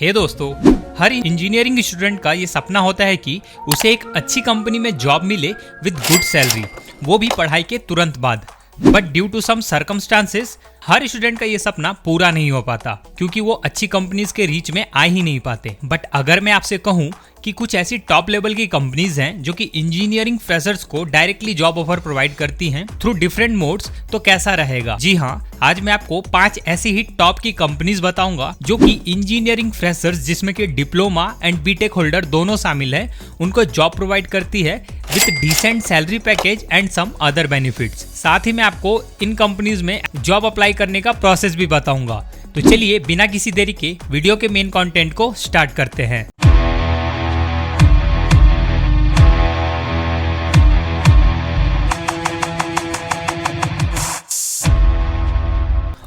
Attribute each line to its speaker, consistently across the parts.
Speaker 1: हे दोस्तों, हर engineering student का ये सपना होता है कि उसे एक अच्छी कंपनी में जॉब मिले विद गुड सैलरी, वो भी पढ़ाई के तुरंत बाद। But due to some circumstances हर स्टूडेंट का ये सपना पूरा नहीं हो पाता क्योंकि वो अच्छी कंपनीज के रीच में आ ही नहीं पाते। बट अगर मैं आपसे कहूँ कि कुछ ऐसी टॉप लेवल की कंपनीज हैं जो कि इंजीनियरिंग फ्रेशर्स को डायरेक्टली जॉब ऑफर प्रोवाइड करती हैं थ्रू डिफरेंट मोड्स, तो कैसा रहेगा? जी हाँ, आज मैं आपको 5 ऐसी ही टॉप की कंपनीज बताऊंगा जो कि इंजीनियरिंग फ्रेशर्स, जिसमें कि डिप्लोमा एंड बीटेक होल्डर दोनों शामिल है, उनको जॉब प्रोवाइड करती है with decent salary package and some other benefits. साथ ही मैं आपको इन कंपनीज में जॉब अप्लाई करने का प्रोसेस भी बताऊंगा। तो चलिए बिना किसी देरी के वीडियो के मेन कंटेंट को स्टार्ट करते हैं।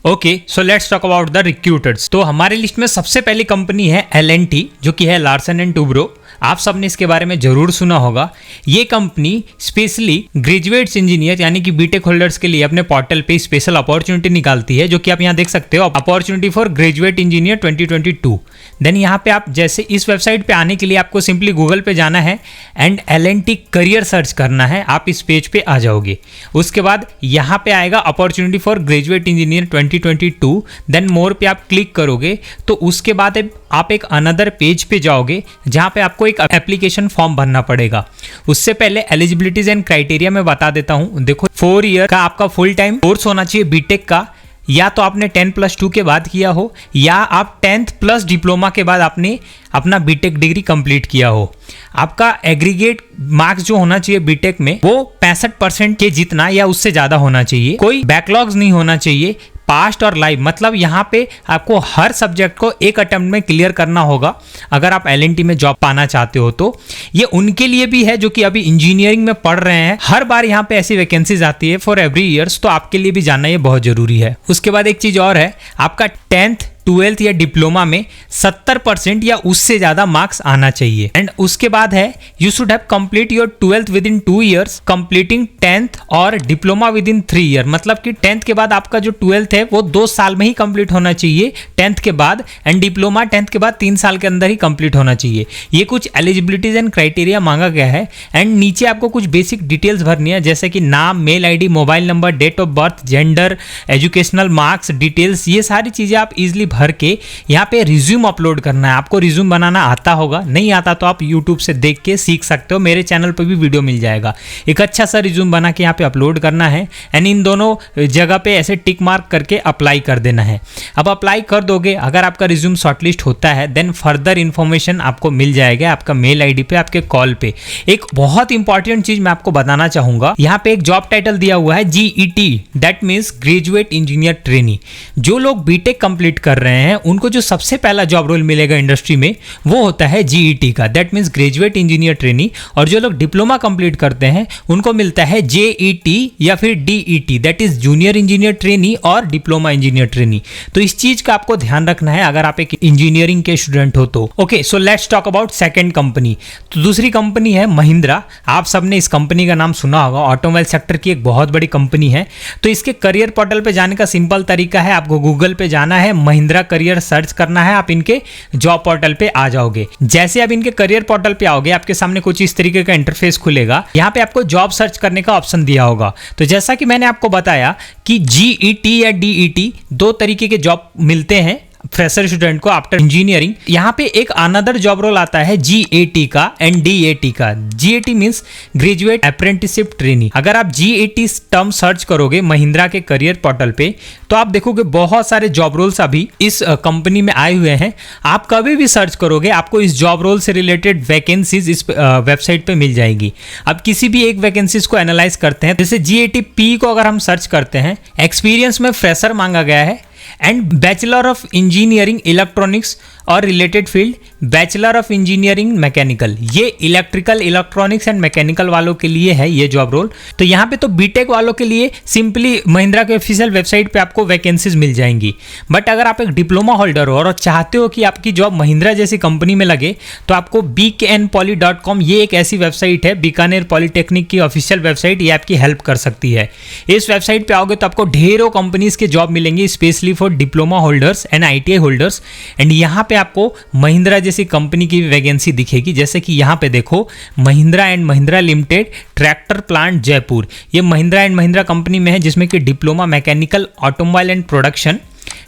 Speaker 1: Okay, so let's talk about the recruiters. तो हमारे लिस्ट में सबसे पहली कंपनी है L&T, जो कि है लार्सन एंड टूब्रो। आप सबने इसके बारे में जरूर सुना होगा। ये कंपनी स्पेशली ग्रेजुएट्स इंजीनियर यानी कि बीटेक होल्डर्स के लिए अपने पोर्टल पे स्पेशल अपॉर्चुनिटी निकालती है, जो कि आप यहाँ देख सकते हो, opportunity for graduate engineer 2022। Then यहाँ पे आप जैसे इस वेबसाइट पे आने के लिए आपको सिंपली गूगल पे जाना है एंड L&T करियर सर्च करना है। आप इस पेज पे आ जाओगे। उसके बाद यहाँ पे आएगा opportunity for graduate engineer 2022। Then more पे आप क्लिक करोगे तो उसके बाद आप एक अनदर पेज पे जाओगे जहाँ पे आपको एक एप्लीकेशन फॉर्म भरना पड़ेगा। उससे पहले एलिजिबिलिटीज एंड क्राइटेरिया मैं बता देता हूँ। देखो, 4 ईयर का आपका फुल टाइम कोर्स होना चाहिए बीटेक का, या तो आपने 10+2 के बाद किया हो, या आप 10th प्लस डिप्लोमा के बाद आपने अपना बीटेक डिग्री कंप्लीट किया हो। आपका एग्रीगेट मार्क्स जो होना चाहिए बीटेक में वो 65% के जितना या उससे ज्यादा होना चाहिए। कोई बैकलॉग्स नहीं होना चाहिए। पास्ट और लाइव, मतलब यहाँ पे आपको हर सब्जेक्ट को एक अटेम्प्ट में क्लियर करना होगा अगर आप L&T में जॉब पाना चाहते हो। तो ये उनके लिए भी है जो कि अभी इंजीनियरिंग में पढ़ रहे हैं। हर बार यहाँ पे ऐसी वैकेंसीज आती है फॉर एवरी ईयर्स, तो आपके लिए भी जानना ये बहुत जरूरी है। उसके बाद एक चीज और है, आपका 10th 12th या डिप्लोमा में 70% या उससे ज्यादा मार्क्स आना चाहिए। एंड उसके बाद है, you should have complete your 12th with in 2 years, completing 10th और डिप्लोमा विद इन 3 ईयर। मतलब कि 10th के बाद आपका जो 12th है वो 2 साल में ही कंप्लीट होना चाहिए 10th के बाद, एंड डिप्लोमा 10th के बाद 3 साल के अंदर ही कंप्लीट होना चाहिए। ये कुछ एलिजिबिलिटीज एंड क्राइटेरिया मांगा गया है। एंड नीचे आपको कुछ बेसिक डिटेल्स भरनी है, जैसे कि नाम, mail ID, mobile number, date of birth, gender, educational marks details. ये सारी चीजें आप इजिली भर के यहाँ पे रिज्यूम अपलोड करना है। आपको रिज्यूम बनाना आता होगा, नहीं आता तो आप यूट्यूब से देख के सीख सकते हो। मेरे चैनल पर भी वीडियो मिल जाएगा। एक अच्छा सा रिज्यूम बना के यहाँ पे अपलोड करना है एंड इन दोनों जगह पे ऐसे टिक मार्क करके अप्लाई कर देना है। अब अप्लाई कर दोगे, अगर आपका रिज्यूम शॉर्टलिस्ट होता है देन फर्दर इन्फॉर्मेशन आपको मिल जाएगा आपका मेल ID पे, आपके कॉल पे। एक बहुत इंपॉर्टेंट चीज मैं आपको बताना चाहूंगा, यहाँ पे एक जॉब टाइटल दिया हुआ है GET, that means graduate engineer trainee. जो लोग बीटेक कंप्लीट कर रहे हैं उनको जो सबसे पहला जॉब रोल मिलेगा इंडस्ट्री में वो होता है GET का, that means graduate engineer trainee. और जो लोग डिप्लोमा कंप्लीट करते हैं उनको मिलता है JET या फिर DET, that is junior engineer trainee और डिप्लोमा इंजीनियर ट्रेनी। तो इस चीज का आपको ध्यान रखना है अगर आप एक इंजीनियरिंग के स्टूडेंट हो तो। Okay, so let's talk about second company. तो दूसरी कंपनी है महिंद्रा। आप सबने इस कंपनी का नाम सुना होगा, ऑटोमोबाइल सेक्टर की एक बहुत बड़ी कंपनी है। तो इसके करियर पोर्टल पे जाने का सिंपल तरीका है, आपको गूगल पे जाना है, महिंद्रा करियर सर्च करना है, आप इनके जॉब पोर्टल पे आ जाओगे। जैसे आप इनके करियर पोर्टल पे आओगे आपके सामने कुछ इस तरीके का इंटरफेस खुलेगा। यहाँ पे आपको जॉब सर्च करने का ऑप्शन दिया होगा। तो जैसा कि मैंने आपको बताया कि GET या DET 2 तरीके के जॉब मिलते हैं फ्रेशर स्टूडेंट को आफ्टर इंजीनियरिंग। यहाँ पे एक अनदर जॉब रोल आता है GAT का एंड DAT का। GAT means graduate apprenticeship trainee. अगर आप GAT टर्म सर्च करोगे महिंद्रा के करियर पोर्टल पे तो आप देखोगे बहुत सारे जॉब रोल्स अभी इस कंपनी में आए हुए हैं। आप कभी भी सर्च करोगे आपको इस जॉब रोल से रिलेटेड वैकेंसीज इस वेबसाइट पे मिल जाएगी। अब किसी भी एक वैकेंसीज को एनालाइज करते हैं, जैसे GAT-P को अगर हम सर्च करते हैं, एक्सपीरियंस में फ्रेशर मांगा गया है and bachelor of engineering electronics और related field, bachelor of engineering mechanical. ये इलेक्ट्रिकल, इलेक्ट्रॉनिक्स एंड मैकेनिकल वालों के लिए है ये जॉब रोल। तो यहाँ पे तो बीटेक वालों के लिए सिंपली महिंद्रा के ऑफिशियल वेबसाइट पे आपको वैकेंसीज मिल जाएंगी। बट अगर आप एक डिप्लोमा होल्डर हो और चाहते हो कि आपकी जॉब महिंद्रा जैसी कंपनी में लगे तो आपको bknpoly.com, ये एक ऐसी वेबसाइट है, बीकानेर पॉलीटेक्निक की ऑफिशियल वेबसाइट, ये आपकी हेल्प कर सकती है। इस वेबसाइट पे आओगे तो आपको ढेरों कंपनीज के जॉब मिलेंगे specially for diploma holders and ITI holders. And यहाँ पे पे आपको महिंद्रा जैसी कंपनी की वैकेंसी दिखेगी, जैसे कि यहाँ पे देखो Mahindra and Mahindra limited tractor plant Jaipur. ये महिंद्रा एंड महिंद्रा कंपनी में है, जिसमें कि diploma mechanical automobile and production,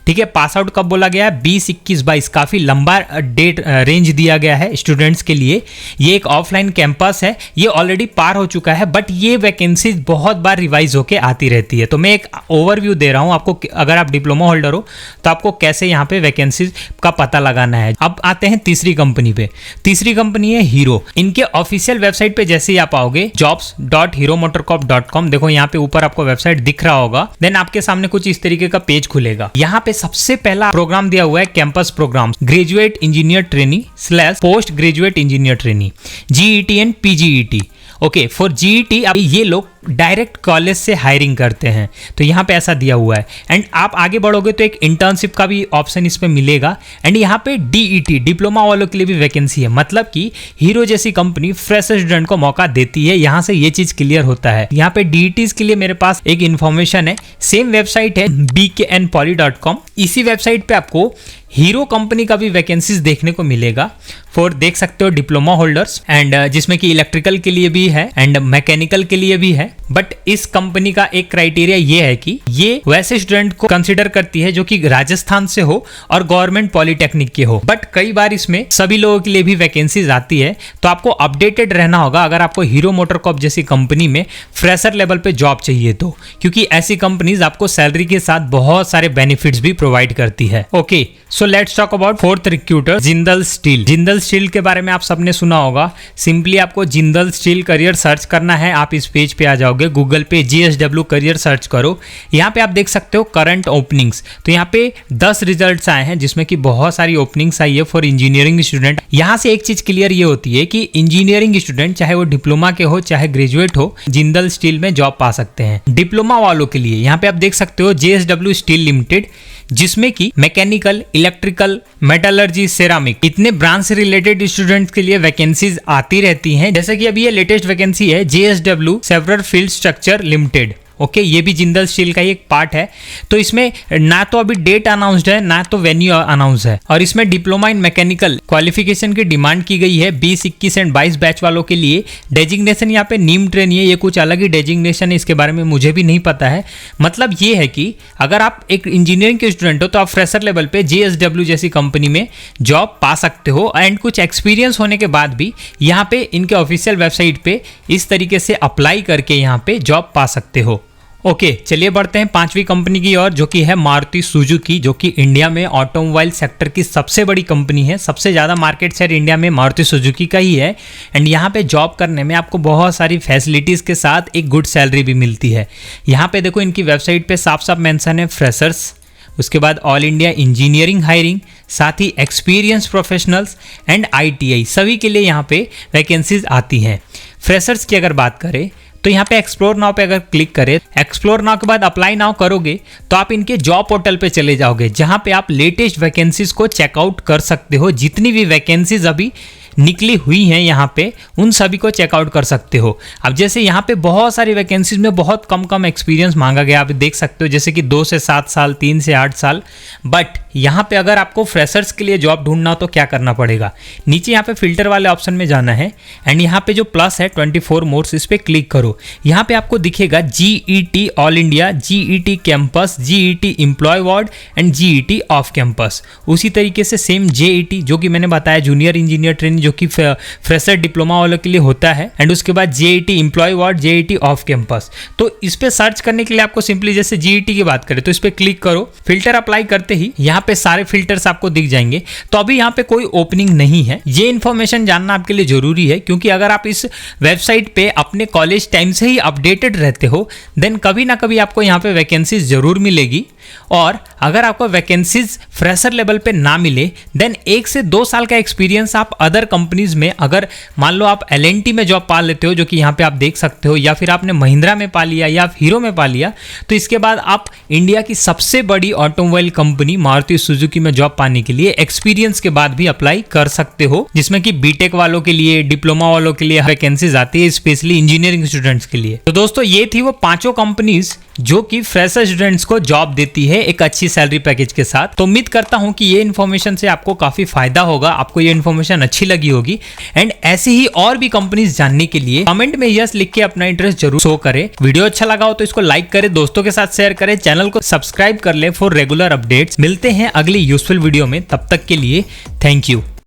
Speaker 1: ठीक है। पास आउट कब बोला गया है? 20, 21, 22, काफ़ी लंबा डेट रेंज दिया गया है स्टूडेंट्स के लिए। ये एक ऑफलाइन कैंपस है, ये ऑलरेडी पार हो चुका है, बट ये वैकेंसी बहुत बार रिवाइज होके आती रहती है। तो मैं एक ओवरव्यू दे रहा हूँ आपको, अगर आप डिप्लोमा होल्डर हो तो आपको कैसे यहाँ पे वैकेंसीज का पता लगाना है। अब आते हैं तीसरी कंपनी पे। तीसरी कंपनी है हीरो। इनके ऑफिशियल वेबसाइट पे जैसे ही आप आओगे jobs.heromotorcorp.com, देखो यहाँ पे ऊपर आपको वेबसाइट दिख रहा होगा। देन आपके सामने कुछ इस तरीके का पेज खुलेगा। यहाँ पे सबसे पहला प्रोग्राम दिया हुआ है campus program, graduate engineer trainee / post graduate engineer trainee, GET and PGET। Okay, for GET अब ये लोग डायरेक्ट कॉलेज से हायरिंग करते हैं, तो यहाँ पे ऐसा दिया हुआ है। एंड आप आगे बढ़ोगे तो एक इंटर्नशिप का भी ऑप्शन इसमें मिलेगा। एंड यहाँ पे DET डिप्लोमा वालों के लिए भी वैकेंसी है, मतलब कि हीरो जैसी कंपनी फ्रेशर स्टूडेंट को मौका देती है। यहाँ से ये चीज क्लियर होता है। यहाँ पे DETs के लिए मेरे पास एक इन्फॉर्मेशन है, सेम वेबसाइट है bknpoly.com। इसी वेबसाइट पे आपको हीरो कंपनी का भी वैकेंसीज देखने को मिलेगा फॉर, देख सकते हो, डिप्लोमा होल्डर्स, एंड जिसमें कि इलेक्ट्रिकल के लिए भी है एंड मैकेनिकल के लिए भी है। बट इस कंपनी का एक क्राइटेरिया ये है कि ये वैसे स्टूडेंट को कंसिडर करती है जो कि राजस्थान से हो और गवर्नमेंट पॉलिटेक्निक के हो। बट कई बार इसमें सभी लोगों के लिए भी वैकेंसीज आती है, तो आपको अपडेटेड रहना होगा अगर आपको हीरो मोटरकॉर्प जैसी कंपनी में फ्रेशर लेवल पे जॉब चाहिए तो, क्योंकि ऐसी कंपनीज आपको सैलरी के साथ बहुत सारे बेनिफिट्स भी प्रोवाइड करती है। Okay, so let's talk about fourth recruiter, Jindal steel. Jindal steel के बारे में आप सबने सुना होगा। सिंपली आपको जिंदल स्टील करियर सर्च करना है। आप इस पेज पे आ जाओगे, गूगल पे JSW करियर सर्च करो। यहाँ पे आप देख सकते हो करंट ओपनिंग्स। तो यहाँ पे 10 रिजल्ट्स आए हैं, जिसमें कि बहुत सारी ओपनिंग्स आई है फॉर इंजीनियरिंग स्टूडेंट। यहाँ से एक चीज क्लियर ये होती है कि इंजीनियरिंग स्टूडेंट चाहे वो डिप्लोमा के हो चाहे ग्रेजुएट हो, जिंदल स्टील में जॉब पा सकते हैं। डिप्लोमा वालों के लिए यहाँ पे आप देख सकते हो JSW स्टील लिमिटेड, जिसमें कि मैकेनिकल, इलेक्ट्रिकल, मेटलर्जी, सेरामिक, इतने ब्रांच से रिलेटेड स्टूडेंट्स के लिए वैकेंसीज आती रहती हैं। जैसे कि अभी ये लेटेस्ट वैकेंसी है JSW several field structure limited. Okay, ये भी जिंदल स्टील का ही एक पार्ट है। तो इसमें ना तो अभी डेट अनाउंस्ड है, ना तो वेन्यू अनाउंस है। और इसमें डिप्लोमा इन मैकेनिकल क्वालिफिकेशन की डिमांड की गई है 20, 21 एंड 22 बैच वालों के लिए। डेजिग्नेशन यहाँ पे नीम ट्रेनी है, ये कुछ अलग ही डेजिग्नेशन है, इसके बारे में मुझे भी नहीं पता है। मतलब ये है कि अगर आप एक इंजीनियरिंग के स्टूडेंट हो तो आप फ्रेशर लेवल पे JSW जैसी कंपनी में जॉब पा सकते हो। एंड कुछ एक्सपीरियंस होने के बाद भी यहाँ पे इनके ऑफिशियल वेबसाइट पे इस तरीके से अप्लाई करके यहाँ पे जॉब पा सकते हो। ओके, चलिए बढ़ते हैं पांचवी कंपनी की ओर, जो कि है मारुति सुजुकी, जो कि इंडिया में ऑटोमोबाइल सेक्टर की सबसे बड़ी कंपनी है। सबसे ज़्यादा मार्केट शेयर इंडिया में मारुति सुजुकी का ही है। एंड यहाँ पे जॉब करने में आपको बहुत सारी फैसिलिटीज़ के साथ एक गुड सैलरी भी मिलती है। यहाँ पे देखो इनकी वेबसाइट पे साफ साफ मेंशन है फ्रेशर्स, उसके बाद ऑल इंडिया इंजीनियरिंग हायरिंग, साथ ही एक्सपीरियंस प्रोफेशनल्स एंड ITI, सभी के लिए यहाँ पे वैकेंसीज आती हैं। फ्रेशर्स की अगर बात करें तो यहाँ पे एक्सप्लोर नाउ पे अगर क्लिक करें, एक्सप्लोर नाउ के बाद अप्लाई नाउ करोगे तो आप इनके जॉब पोर्टल पे चले जाओगे, जहाँ पे आप लेटेस्ट वैकेंसीज को चेकआउट कर सकते हो। जितनी भी वैकेंसीज अभी निकली हुई हैं यहाँ पे, उन सभी को चेकआउट कर सकते हो। अब जैसे यहाँ पे बहुत सारी वैकेंसीज में बहुत कम एक्सपीरियंस मांगा गया, आप देख सकते हो, जैसे कि 2 से 7 साल, 3 से 8 साल। बट यहाँ पे अगर आपको फ्रेशर्स के लिए जॉब ढूंढना हो तो क्या करना पड़ेगा, नीचे यहाँ पे फिल्टर वाले ऑप्शन में जाना है। एंड यहाँ पे जो प्लस है 24 मोड्स, इस पर क्लिक करो। यहाँ पे आपको दिखेगा GET all India, GET campus, GET employ ward and GET off campus. उसी तरीके से सेम JET, जो कि मैंने बताया जूनियर इंजीनियर ट्रेनिंग, जो कि फ्रेशर डिप्लोमा वालों के लिए होता है। एंड उसके बाद JET employ ward, JET off campus. तो इस पे सर्च करने के लिए आपको सिंपली, जैसे GET की बात करें तो इस पे क्लिक करो। फिल्टर अप्लाई करते ही यहाँ पे सारे फिल्टर्स आपको दिख जाएंगे। तो अभी यहाँ पे कोई ओपनिंग नहीं है। ये इन्फॉर्मेशन जानना आपके लिए जरूरी है, क्योंकि अगर आप इस वेबसाइट पे अपने कॉलेज टाइम से ही अपडेटेड रहते हो, देन कभी ना कभी आपको यहाँ पे वैकेंसीज जरूर मिलेगी। और अगर आपको वैकेंसीज फ्रेशर लेवल पे ना मिले, देन 1 से 2 साल का एक्सपीरियंस आप अदर कंपनीज में, अगर मान लो आप L&T में जॉब पा लेते हो, जो कि यहाँ पे आप देख सकते हो, या फिर आपने महिंद्रा में पा लिया या हीरो में पा लिया, तो इसके बाद आप इंडिया की सबसे बड़ी ऑटोमोबाइल कंपनी मारुति सुजुकी में जॉब पाने के लिए एक्सपीरियंस के बाद भी अप्लाई कर सकते हो, जिसमें कि बीटेक वालों के लिए, डिप्लोमा वालों के लिए वैकेंसीज आती है, स्पेशली इंजीनियरिंग स्टूडेंट्स के लिए। तो दोस्तों ये थी वो 5 कंपनीज जो कि फ्रेशर स्टूडेंट्स को जॉब देती मिलती है एक अच्छी सैलरी पैकेज के साथ। तो उम्मीद करता हूं कि ये इन्फॉर्मेशन से आपको काफी फायदा होगा, आपको ये इन्फॉर्मेशन अच्छी लगी होगी। एंड ऐसी ही और भी कंपनीज जानने के लिए कमेंट में यस लिख के अपना इंटरेस्ट जरूर शो करें। वीडियो अच्छा लगा हो तो इसको लाइक करें, दोस्तों के साथ शेयर करें, चैनल को सब्सक्राइब कर ले फॉर रेगुलर अपडेट्स। मिलते हैं अगली यूजफुल वीडियो में, तब तक के लिए थैंक यू।